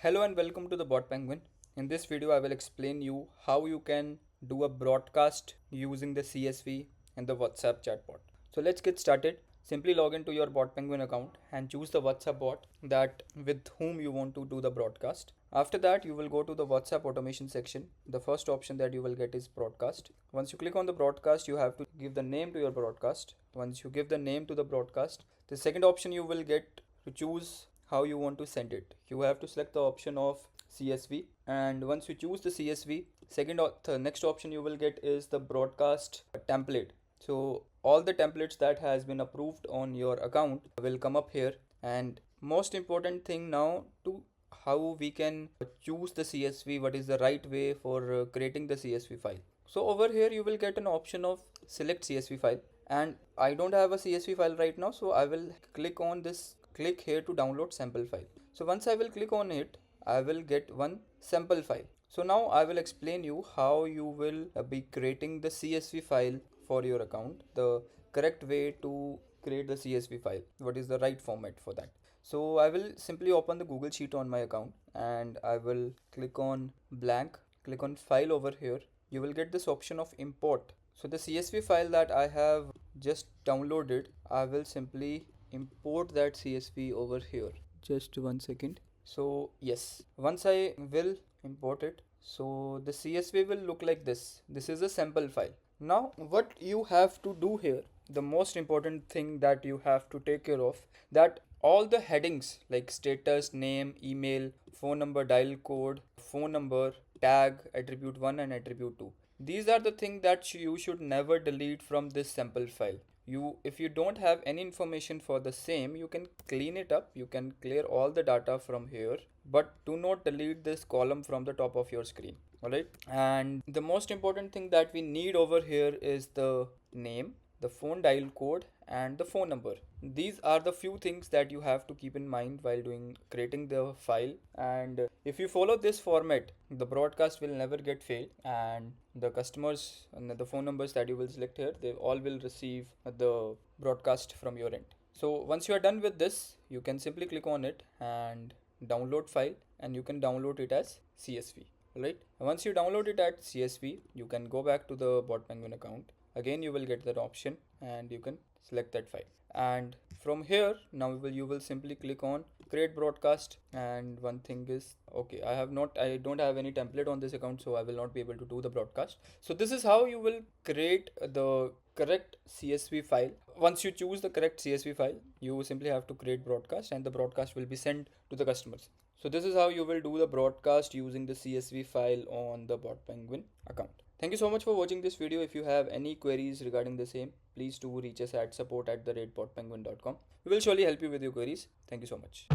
Hello and welcome to the BotPenguin. In this video, I will explain you how you can do a broadcast using the CSV and the WhatsApp chatbot. So let's get started. Simply log into your BotPenguin account and choose the WhatsApp bot that with whom you want to do the broadcast. After that, you will go to the WhatsApp automation section. The first option that you will get is broadcast. Once you click on the broadcast, you have to give the name to your broadcast. Once you give the name to the broadcast, the second option you will get to choose how you want to send it. You have to select the option of CSV, and once you choose the CSV, the next option you will get is the broadcast template. So all the templates that has been approved on your account will come up here, and most important thing now to how we can choose the CSV, what is the right way for creating the CSV file. So over here you will get an option of select CSV file, and I don't have a CSV file right now, so I will click here to download sample file. So once I will click on it, I will get one sample file. So now I will explain you how you will be creating the CSV file for your account, the correct way to create the CSV file, what is the right format for that. So I will simply open the Google Sheet on my account and I will click on blank, click on file over here. You will get this option of import. So the CSV file that I have just downloaded, I will simply import that CSV over here. Just one second. So yes, once I will import it, so the CSV will look like this. This is a sample file. Now what you have to do here, the most important thing that you have to take care of, that all the headings like status, name, email, phone number, dial code, phone number, tag, attribute 1 and attribute 2, these are the things that you should never delete from this sample file. If you don't have any information for the same, you can clean it up, you can clear all the data from here, but do not delete this column from the top of your screen. Alright, and the most important thing that we need over here is the name, the phone dial code and the phone number. These are the few things that you have to keep in mind while creating the file, and if you follow this format, the broadcast will never get failed, and the customers and the phone numbers that you will select here, they all will receive the broadcast from your end. So once you are done with this, you can simply click on it and download file, and you can download it as CSV. Alright, once you download it at CSV, you can go back to the BotPenguin account. Again, you will get that option and you can select that file, and from here now you will simply click on create broadcast. And one thing is, okay, I don't have any template on this account, so I will not be able to do the broadcast. So this is how you will create the correct CSV file. Once you choose the correct CSV file, you simply have to create broadcast and the broadcast will be sent to the customers. So this is how you will do the broadcast using the CSV file on the BotPenguin account. Thank you so much for watching this video. If you have any queries regarding the same, please do reach us at support@botpenguin.com. We will surely help you with your queries. Thank you so much.